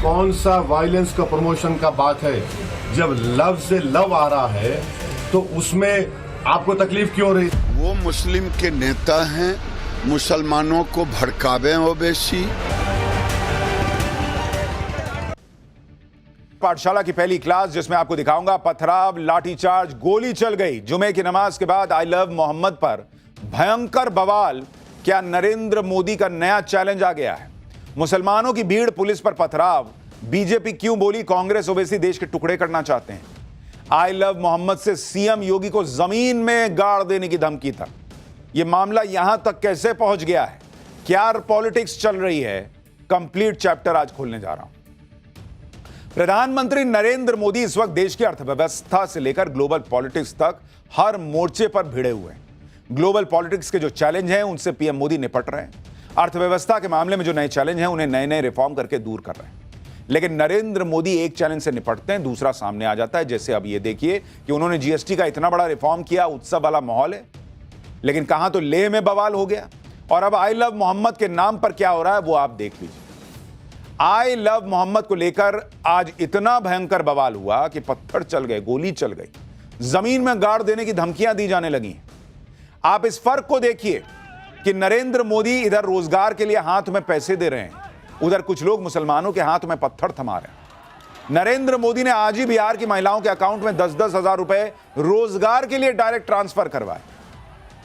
कौन सा वायलेंस का प्रमोशन का बात है? जब लव से लव आ रहा है तो उसमें आपको तकलीफ क्यों रही? वो मुस्लिम के नेता हैं, मुसलमानों को भड़कावे ओवैसी। पाठशाला की पहली क्लास जिसमें आपको दिखाऊंगा पथराव, लाठीचार्ज, गोली चल गई। जुमे की नमाज के बाद आई लव मोहम्मद पर भयंकर बवाल। क्या नरेंद्र मोदी का नया चैलेंज आ गया है? मुसलमानों की भीड़, पुलिस पर पथराव। बीजेपी क्यों बोली कांग्रेस ओवैसी देश के टुकड़े करना चाहते हैं? आई लव मोहम्मद से सीएम योगी को जमीन में गाड़ देने की धमकी तक। यह मामला यहां तक कैसे पहुंच गया है? क्या पॉलिटिक्स चल रही है? कंप्लीट चैप्टर आज खोलने जा रहा हूं। प्रधानमंत्री नरेंद्र मोदी इस वक्त देश की अर्थव्यवस्था से लेकर ग्लोबल पॉलिटिक्स तक हर मोर्चे पर भिड़े हुए हैं। ग्लोबल पॉलिटिक्स के जो चैलेंज हैं उनसे पीएम मोदी निपट रहे हैं। अर्थव्यवस्था के मामले में जो नए चैलेंज हैं उन्हें नए नए रिफॉर्म करके दूर कर रहे हैं। लेकिन नरेंद्र मोदी एक चैलेंज से निपटते हैं, दूसरा सामने आ जाता है। जैसे अब ये देखिए कि उन्होंने जीएसटी का इतना बड़ा रिफॉर्म किया, उत्सव वाला माहौल है, लेकिन कहां तो लेह में बवाल हो गया। और अब आई लव मोहम्मद के नाम पर क्या हो रहा है वो आप देख लीजिए। आई लव मोहम्मद को लेकर आज इतना भयंकर बवाल हुआ कि पत्थर चल गए, गोली चल गई, जमीन में गाड़ देने की धमकियां दी जाने लगी। आप इस फर्क को देखिए कि नरेंद्र मोदी इधर रोजगार के लिए हाथ में पैसे दे रहे हैं, उधर कुछ लोग मुसलमानों के हाथ में पत्थर थमा रहे हैं। नरेंद्र मोदी ने आज ही बिहार की महिलाओं के अकाउंट में 10-10 हजार रुपए रोजगार के लिए डायरेक्ट ट्रांसफर करवाए।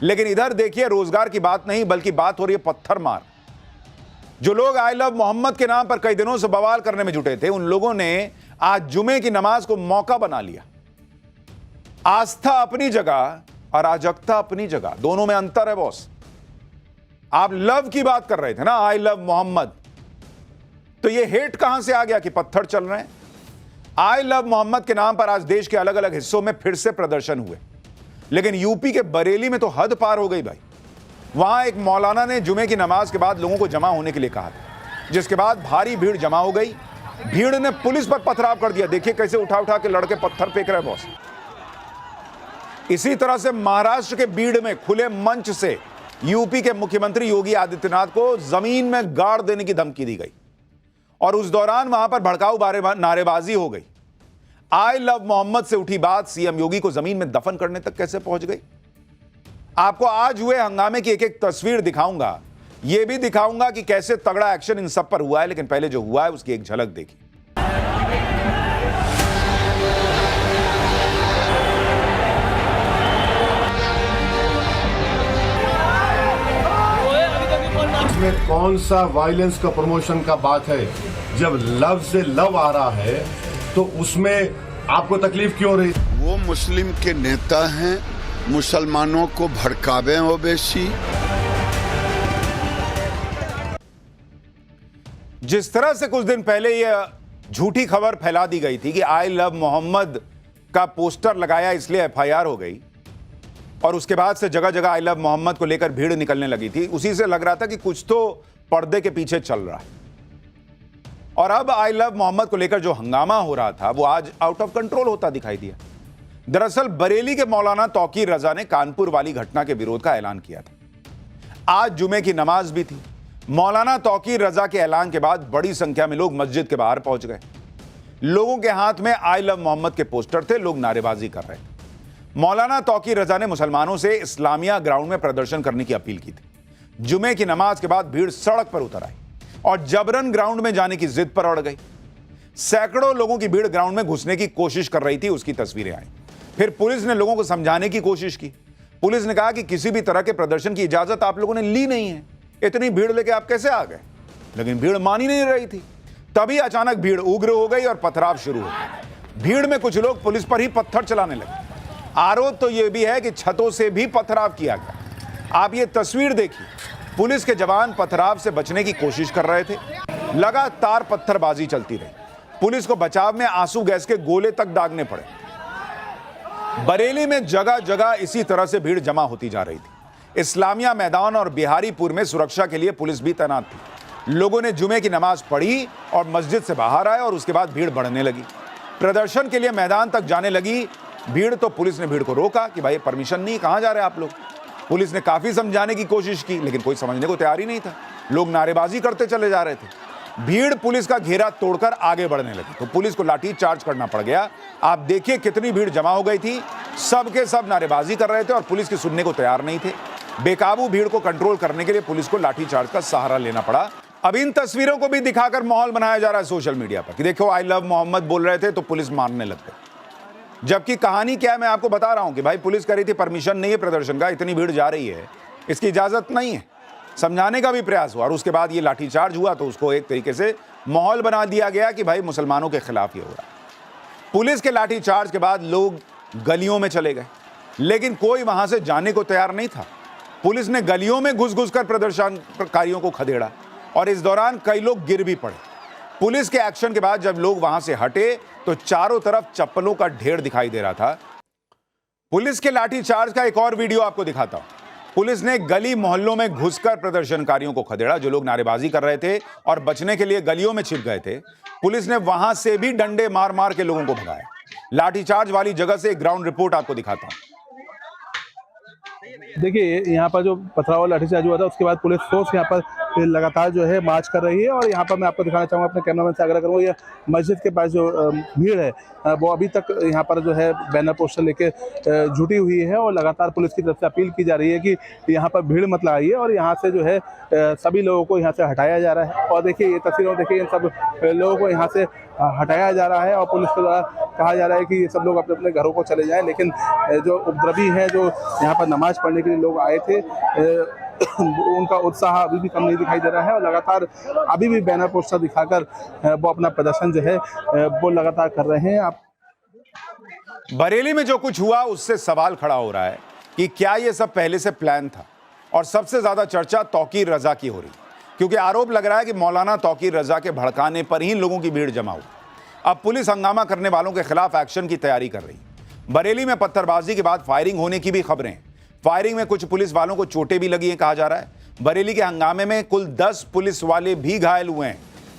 लेकिन इधर देखिए, रोजगार की बात नहीं बल्कि बात हो रही है पत्थर मार। जो लोग आई लव मोहम्मद के नाम पर कई दिनों से बवाल करने में जुटे थे, उन लोगों ने आज जुमे की नमाज को मौका बना लिया। आस्था अपनी जगह और अराजकता अपनी जगह, दोनों में अंतर है बॉस। आप लव की बात कर रहे थे ना, आई लव मोहम्मद, तो ये हेट कहां से आ गया कि पत्थर चल रहे हैं? आई लव मोहम्मद के नाम पर आज देश के अलग अलग हिस्सों में फिर से प्रदर्शन हुए, लेकिन यूपी के बरेली में तो हद पार हो गई भाई। वहां एक मौलाना ने जुमे की नमाज के बाद लोगों को जमा होने के लिए कहा था, जिसके बाद भारी भीड़ जमा हो गई। भीड़ ने पुलिस पर पथराव कर दिया। देखिए कैसे उठा उठा के लड़के पत्थर फेंक रहे हैं बॉस। इसी तरह से महाराष्ट्र के बीड़ में खुले मंच से यूपी के मुख्यमंत्री योगी आदित्यनाथ को जमीन में गाड़ देने की धमकी दी गई और उस दौरान वहां पर भड़काऊ नारेबाजी हो गई। आई लव मोहम्मद से उठी बात सीएम योगी को जमीन में दफन करने तक कैसे पहुंच गई? आपको आज हुए हंगामे की एक एक तस्वीर दिखाऊंगा। यह भी दिखाऊंगा कि कैसे तगड़ा एक्शन इन सब पर हुआ है। लेकिन पहले जो हुआ है उसकी एक झलक देखिए। इसमें कौन सा वायलेंस का प्रमोशन का बात है? जब लव से लव आ रहा है तो उसमें आपको तकलीफ क्यों रही? वो मुस्लिम के नेता हैं, मुसलमानों को भड़कावे ओवैसी। जिस तरह से कुछ दिन पहले यह झूठी खबर फैला दी गई थी कि आई लव मोहम्मद का पोस्टर लगाया इसलिए एफआईआर हो गई, और उसके बाद से जगह जगह आई लव मोहम्मद को लेकर भीड़ निकलने लगी थी, उसी से लग रहा था कि कुछ तो पर्दे के पीछे चल रहा है। और अब आई लव मोहम्मद को लेकर जो हंगामा हो रहा था वो आज आउट ऑफ कंट्रोल होता दिखाई दिया। दरअसल बरेली के मौलाना तौकीर रजा ने कानपुर वाली घटना के विरोध का ऐलान किया था। आज जुमे की नमाज भी थी। मौलाना तौकीर रजा के ऐलान के बाद बड़ी संख्या में लोग मस्जिद के बाहर पहुंच गए। लोगों के हाथ में आई लव मोहम्मद के पोस्टर थे, लोग नारेबाजी कर रहे थे। मौलाना तौकीर रजा ने मुसलमानों से इस्लामिया ग्राउंड में प्रदर्शन करने की अपील की थी। जुमे की नमाज के बाद भीड़ सड़क पर उतर आई और जबरन ग्राउंड में जाने की जिद पर अड़ गई। सैकड़ों लोगों की भीड़ ग्राउंड में घुसने की कोशिश कर रही थी, उसकी तस्वीरें आई। फिर पुलिस ने लोगों को समझाने की कोशिश की। पुलिस ने कहा कि किसी भी तरह के प्रदर्शन की इजाजत आप लोगों ने ली नहीं है, इतनी भीड़ लेके आप कैसे आ गए? लेकिन भीड़ मान ही नहीं रही थी। तभी अचानक भीड़ उग्र हो गई और पथराव शुरू हो गया। भीड़ में कुछ लोग पुलिस पर ही पत्थर चलाने लगे। आरोप तो यह भी है कि छतों से भी पथराव किया गया। आप ये तस्वीर देखिए, पुलिस के जवान पथराव से बचने की कोशिश कर रहे थे। लगातार पत्थरबाजी चलती रही। पुलिस को बचाव में आंसू गैस के गोले तक दागने पड़े। बरेली में जगह जगह इसी तरह से भीड़ जमा होती जा रही थी। इस्लामिया मैदान और बिहारीपुर में सुरक्षा के लिए पुलिस भी तैनात थी। लोगों ने जुमे की नमाज पढ़ी और मस्जिद से बाहर आए और उसके बाद भीड़ बढ़ने लगी। प्रदर्शन के लिए मैदान तक जाने लगी भीड़, तो पुलिस ने भीड़ को रोका कि भाई परमिशन नहीं, कहां जा रहे हैं आप लोग? पुलिस ने काफी समझाने की कोशिश की, लेकिन कोई समझने को तैयार ही नहीं था। लोग नारेबाजी करते चले जा रहे थे। भीड़ पुलिस का घेरा तोड़कर आगे बढ़ने लगी तो पुलिस को लाठी चार्ज करना पड़ गया। आप देखिए कितनी भीड़ जमा हो गई थी, सबके सब नारेबाजी कर रहे थे और पुलिस की सुनने को तैयार नहीं थे। बेकाबू भीड़ को कंट्रोल करने के लिए पुलिस को लाठी चार्ज का सहारा लेना पड़ा। अब इन तस्वीरों को भी दिखाकर माहौल बनाया जा रहा है सोशल मीडिया पर कि देखो आई लव मोहम्मद बोल रहे थे तो पुलिस मारने लग गई। जबकि कहानी क्या है मैं आपको बता रहा हूं कि भाई पुलिस कह रही थी परमिशन नहीं है प्रदर्शन का, इतनी भीड़ जा रही है, इसकी इजाजत नहीं है। समझाने का भी प्रयास हुआ और उसके बाद ये लाठीचार्ज हुआ तो उसको एक तरीके से माहौल बना दिया गया कि भाई मुसलमानों के खिलाफ ये हो रहा है। पुलिस के लाठीचार्ज के बाद लोग गलियों में चले गए, लेकिन कोई वहां से जाने को तैयार नहीं था। पुलिस ने गलियों में घुस घुस कर प्रदर्शनकारियों को खदेड़ा और इस दौरान कई लोग गिर भी पड़े। पुलिस के एक्शन के बाद जब लोग वहां से हटे तो चारों तरफ चप्पलों का ढेर दिखाई दे रहा था। पुलिस के लाठीचार्ज का एक और वीडियो आपको दिखाता हूं। पुलिस ने गली मोहल्लों में घुसकर प्रदर्शनकारियों को खदेड़ा, जो लोग नारेबाजी कर रहे थे और बचने के लिए गलियों में छिप गए थे। पुलिस ने वहां से भी डंडे मार मार के लोगों को भगाया। लाठीचार्ज वाली जगह से एक ग्राउंड रिपोर्ट आपको दिखाता हूं। देखिए यहाँ पर जो पथराव लाठीचार्ज हुआ था उसके बाद पुलिस फोर्स यहाँ पर लगातार जो है मार्च कर रही है और यहाँ पर मैं आपको दिखाना चाहूँगा, अपने कैमरामैन से आग्रह करूँगा, ये मस्जिद के पास जो भीड़ है वो अभी तक यहाँ पर जो है बैनर पोस्टर लेके जुटी हुई है और लगातार पुलिस की तरफ से अपील की जा रही है कि यहाँ पर भीड़ मत लगाइए और यहाँ से जो है सभी लोगों को यहाँ से हटाया जा रहा है। और देखिए ये तस्वीरों देखिए, इन सब लोगों को यहाँ से हटाया जा रहा है और पुलिस के द्वारा कहा जा रहा है कि ये सब लोग अपने अपने घरों को चले जाएं। लेकिन जो उपद्रवी हैं, जो यहाँ पर नमाज पढ़ने के लिए लोग आए थे, उनका उत्साह अभी भी कम नहीं दिखाई दे रहा है और लगातार अभी भी बैनर पोस्टर दिखाकर वो अपना प्रदर्शन जो है वो लगातार कर रहे हैं। आप बरेली में जो कुछ हुआ उससे सवाल खड़ा हो रहा है कि क्या यह सब पहले से प्लान था। और सबसे ज्यादा चर्चा तौकीर रजा की हो रही, क्योंकि आरोप लग रहा है कि मौलाना तौकीर रजा के भड़काने पर ही लोगों की भीड़ जमा हुई। अब पुलिस हंगामा करने वालों के खिलाफ एक्शन की तैयारी कर रही। बरेली में पत्थरबाजी के बाद फायरिंग होने की भी खबरें हैं। फायरिंग में कुछ पुलिस वालों को चोटें भी लगी हैं कहा जा रहा है। बरेली के हंगामे में कुल 10 पुलिस वाले भी घायल हुए हैं।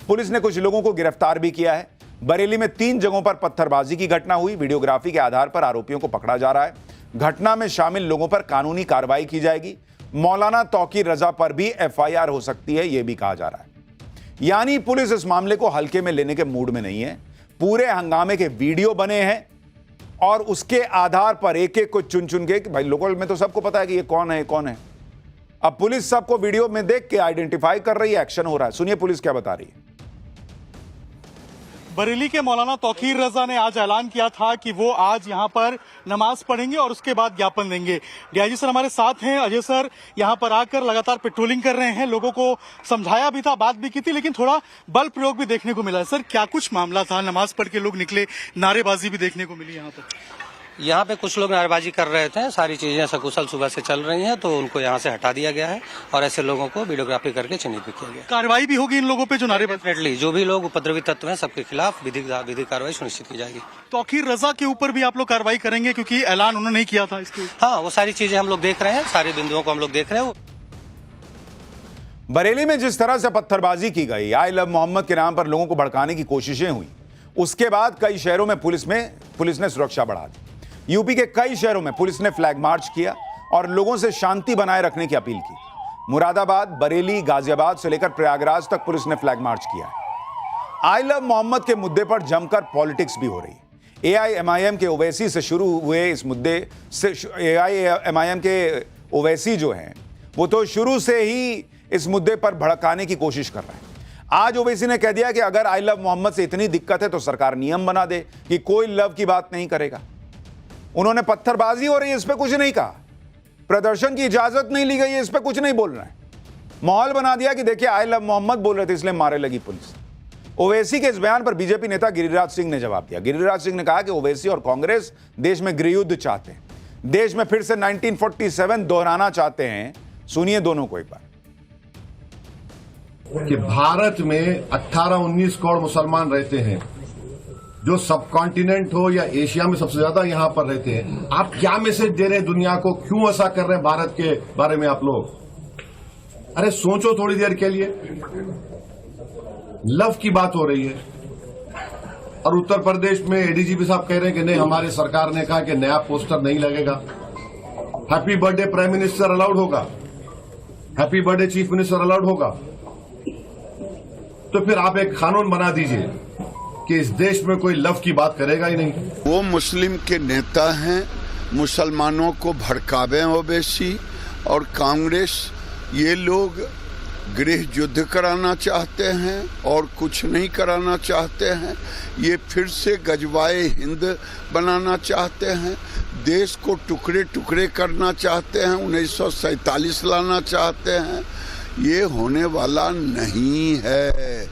पुलिस ने कुछ लोगों को गिरफ्तार भी किया है। बरेली में 3 जगहों पर पत्थरबाजी की घटना हुई। वीडियोग्राफी के आधार पर आरोपियों को पकड़ा जा रहा है। घटना में शामिल लोगों पर कानूनी कार्रवाई की जाएगी। मौलाना तौकीर रजा पर भी FIR हो सकती है, यह भी कहा जा रहा है। यानी पुलिस इस मामले को हल्के में लेने के मूड में नहीं है। पूरे हंगामे के वीडियो बने हैं और उसके आधार पर एक एक को चुन चुन के, भाई लोकल में तो सबको पता है कि ये कौन है कौन है। अब पुलिस सबको वीडियो में देख के आइडेंटिफाई कर रही है, एक्शन हो रहा है। सुनिए पुलिस क्या बता रही है। बरेली के मौलाना तौकीर रजा ने आज ऐलान किया था कि वो आज यहाँ पर नमाज पढ़ेंगे और उसके बाद ज्ञापन देंगे। डीआईजी सर हमारे साथ हैं। अजय सर यहाँ पर आकर लगातार पेट्रोलिंग कर रहे हैं, लोगों को समझाया भी था, बात भी की थी, लेकिन थोड़ा बल प्रयोग भी देखने को मिला है। सर क्या कुछ मामला था? नमाज पढ़ के लोग निकले, नारेबाजी भी देखने को मिली यहाँ पर। यहाँ पे कुछ लोग नारेबाजी कर रहे थे, सारी चीजें सकुशल सुबह से चल रही हैं, तो उनको यहाँ से हटा दिया गया है और ऐसे लोगों को वीडियोग्राफी करके चिन्हित भी किया गया। कार्रवाई भी होगी इन लोगों पे जो नारेबाजी। डेफिनेटली जो भी लोग उपद्रवी तत्व हैं सबके खिलाफ विधिक कार्रवाई सुनिश्चित की जाएगी। तौकीर रजा के ऊपर भी आप लोग कार्रवाई करेंगे क्योंकि ऐलान उन्होंने नहीं किया था इसके? हाँ, वो सारी चीजें हम लोग देख रहे हैं, सारे बिंदुओं को हम लोग देख रहे हैं। बरेली में जिस तरह से पत्थरबाजी की गई, आई लव मोहम्मद के नाम पर लोगों को भड़काने की कोशिशें हुई, उसके बाद कई शहरों में पुलिस ने सुरक्षा बढ़ा दी। यूपी के कई शहरों में पुलिस ने फ्लैग मार्च किया और लोगों से शांति बनाए रखने की अपील की। मुरादाबाद, बरेली, गाजियाबाद से लेकर प्रयागराज तक पुलिस ने फ्लैग मार्च किया है। आई लव मोहम्मद के मुद्दे पर जमकर पॉलिटिक्स भी हो रही है। AIMIM के ओवैसी से शुरू हुए इस मुद्दे से AIMIM के ओवैसी जो हैं वो तो शुरू से ही इस मुद्दे पर भड़काने की कोशिश कर रहे हैं। आज ओवैसी ने कह दिया कि अगर आई लव मोहम्मद से इतनी दिक्कत है तो सरकार नियम बना दे कि कोई लव की बात नहीं करेगा। उन्होंने पत्थरबाजी हो रही है इस पे कुछ नहीं कहा, प्रदर्शन की इजाजत नहीं ली गई है इस पे कुछ नहीं बोल रहे हैं। माहौल बना दिया कि देखिए आई लव मोहम्मद बोल रहे थे इसलिए मारे लगी पुलिस। ओवैसी के इस बयान पर बीजेपी नेता गिरिराज सिंह ने जवाब दिया। गिरिराज सिंह ने कहा कि ओवैसी और कांग्रेस देश में गृहयुद्ध चाहते हैं, देश में फिर से 1947 दोहराना चाहते हैं। सुनिए दोनों को एक बार। कि भारत में 18-19 करोड़ मुसलमान रहते हैं, जो सब कॉन्टिनेंट हो या एशिया में सबसे ज्यादा यहां पर रहते हैं। आप क्या मैसेज दे रहे हैं दुनिया को? क्यों ऐसा कर रहे हैं भारत के बारे में आप लोग? अरे सोचो थोड़ी देर के लिए। लव की बात हो रही है और उत्तर प्रदेश में ADGP साहब कह रहे हैं कि नहीं, हमारी सरकार ने कहा कि नया पोस्टर नहीं लगेगा। Happy birthday prime minister allowed होगा, happy birthday chief minister allowed होगा। तो फिर आप एक कानून बना दीजिए कि इस देश में कोई लव की बात करेगा ही नहीं। वो मुस्लिम के नेता हैं, मुसलमानों को भड़कावे ओवैसी और कांग्रेस, ये लोग गृह युद्ध कराना चाहते हैं और कुछ नहीं कराना चाहते हैं। ये फिर से गजवाए हिंद बनाना चाहते हैं, देश को टुकड़े टुकड़े करना चाहते हैं, 1947 लाना चाहते हैं। ये होने वाला नहीं है।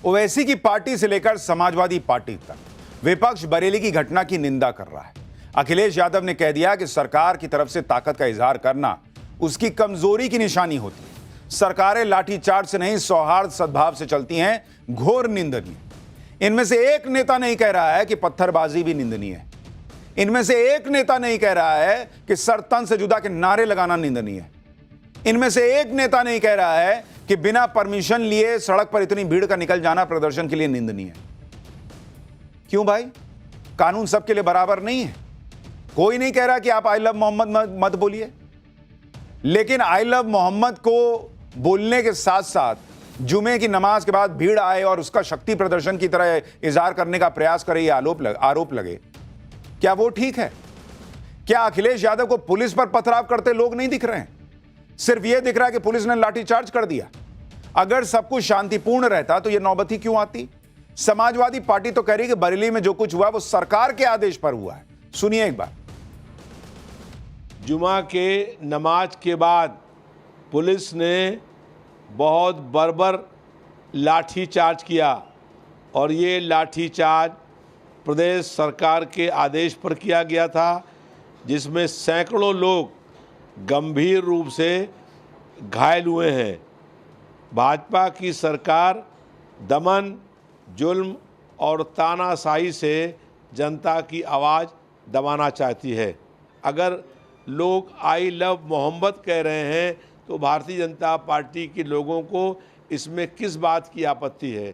ओवैसी की पार्टी से लेकर समाजवादी पार्टी तक विपक्ष बरेली की घटना की निंदा कर रहा है। अखिलेश यादव ने कह दिया कि सरकार की तरफ से ताकत का इजहार करना उसकी कमजोरी की निशानी होती है। सरकारें लाठीचार्ज से नहीं, सौहार्द सद्भाव से चलती हैं, घोर निंदनीय। इनमें से एक नेता नहीं कह रहा है कि पत्थरबाजी भी निंदनीय है। इनमें से एक नेता नहीं कह रहा है कि सर तन से जुदा के नारे लगाना निंदनीय है। इनमें से एक नेता नहीं कह रहा है कि बिना परमिशन लिए सड़क पर इतनी भीड़ का निकल जाना प्रदर्शन के लिए निंदनीय है। क्यों भाई? कानून सबके लिए बराबर नहीं है। कोई नहीं कह रहा कि आप आई लव मोहम्मद मत बोलिए, लेकिन आई लव मोहम्मद को बोलने के साथ साथ जुमे की नमाज के बाद भीड़ आए और उसका शक्ति प्रदर्शन की तरह इजहार करने का प्रयास करे, यह आरोप लगे, क्या वो ठीक है? क्या अखिलेश यादव को पुलिस पर पथराव करते लोग नहीं दिख रहे हैं? सिर्फ यह दिख रहा है कि पुलिस ने लाठीचार्ज कर दिया। अगर सब कुछ शांतिपूर्ण रहता तो यह नौबत ही क्यों आती? समाजवादी पार्टी तो कह रही है कि बरेली में जो कुछ हुआ वो सरकार के आदेश पर हुआ है। सुनिए एक बार। जुमा के नमाज के बाद पुलिस ने बहुत बर्बर लाठीचार्ज किया और ये लाठीचार्ज प्रदेश सरकार के आदेश पर किया गया था, जिसमें सैकड़ों लोग गंभीर रूप से घायल हुए हैं। भाजपा की सरकार दमन, जुल्म और तानाशाही से जनता की आवाज़ दबाना चाहती है। अगर लोग आई लव मोहम्मद कह रहे हैं तो भारतीय जनता पार्टी के लोगों को इसमें किस बात की आपत्ति है?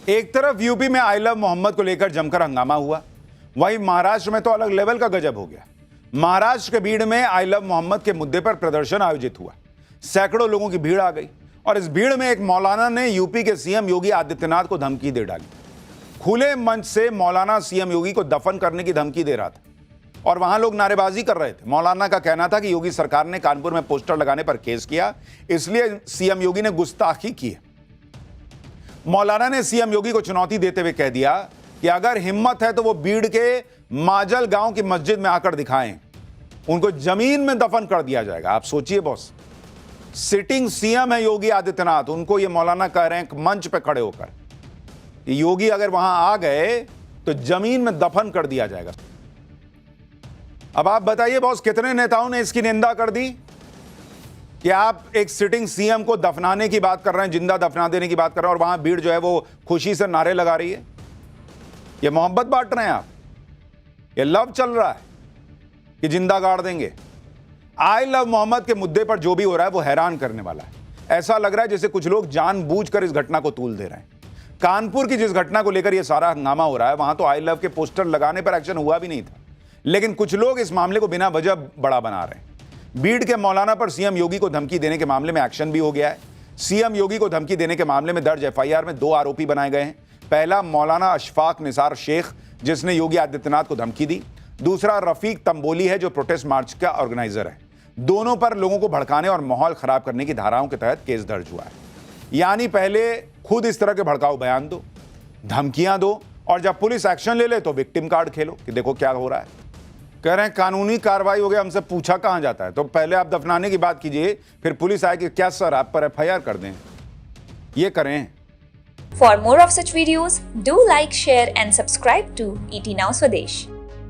एक तरफ यूपी में आई लव मोहम्मद को लेकर जमकर हंगामा हुआ, वहीं महाराष्ट्र में तो अलग लेवल का गजब हो गया। महाराष्ट्र के बीड़ में आई लव मोहम्मद के मुद्दे पर प्रदर्शन आयोजित हुआ। सैकड़ों लोगों की भीड़ आ गई और इस भीड़ में एक मौलाना ने यूपी के सीएम योगी आदित्यनाथ को धमकी दे डाली। खुले मंच से मौलाना सीएम योगी को दफन करने की धमकी दे रहा था और वहां लोग नारेबाजी कर रहे थे। मौलाना का कहना था कि योगी सरकार ने कानपुर में पोस्टर लगाने पर केस किया, इसलिए सीएम योगी ने गुस्ताखी की है। मौलाना ने सीएम योगी को चुनौती देते हुए कह दिया कि अगर हिम्मत है तो वो बीड़ के माजल गांव की मस्जिद में आकर दिखाएं, उनको जमीन में दफन कर दिया जाएगा। आप सोचिए बॉस, सिटिंग सीएम है योगी आदित्यनाथ, उनको ये मौलाना कह रहे हैं मंच पे खड़े होकर कि योगी अगर वहां आ गए तो जमीन में दफन कर दिया जाएगा। अब आप बताइए बॉस, कितने नेताओं ने इसकी निंदा कर दी कि आप एक सिटिंग सीएम को दफनाने की बात कर रहे हैं, जिंदा दफना देने की बात कर रहे हैं और वहां भीड़ जो है वो खुशी से नारे लगा रही है। ये मोहब्बत बांट रहे हैं आप, ये लव चल रहा है कि जिंदा गाड़ देंगे। आई लव मोहम्मद के मुद्दे पर जो भी हो रहा है वो हैरान करने वाला है। ऐसा लग रहा है जैसे कुछ लोग जानबूझकर इस घटना को तूल दे रहे हैं। कानपुर की जिस घटना को लेकर यह सारा हंगामा हो रहा है, वहां तो आई लव के पोस्टर लगाने पर एक्शन हुआ भी नहीं था, लेकिन कुछ लोग इस मामले को बिना वजह बड़ा बना रहे हैं। बीड़ के मौलाना पर सीएम योगी को धमकी देने के मामले में एक्शन भी हो गया है। सीएम योगी को धमकी देने के मामले में दर्ज एफआईआर में 2 आरोपी बनाए गए हैं। पहला मौलाना अशफाक निसार शेख, जिसने योगी आदित्यनाथ को धमकी दी। दूसरा रफीक तंबोली है, जो प्रोटेस्ट मार्च का ऑर्गेनाइजर है। दोनों पर लोगों को भड़काने और माहौल खराब करने की धाराओं के तहत केस दर्ज हुआ है। यानी पहले खुद इस तरह के भड़काऊ बयान दो, धमकियां दो, और जब पुलिस एक्शन ले ले तो विक्टिम कार्ड खेलो कि देखो क्या हो रहा है। कह रहे हैं कानूनी कार्रवाई हो गया, हमसे पूछा कहां जाता है। तो पहले आप दफनाने की बात कीजिए, फिर पुलिस आए कि क्या सर आप पर एफआईआर कर दें, ये करें। For more of such videos, do like, share and subscribe to ET Now Swadesh.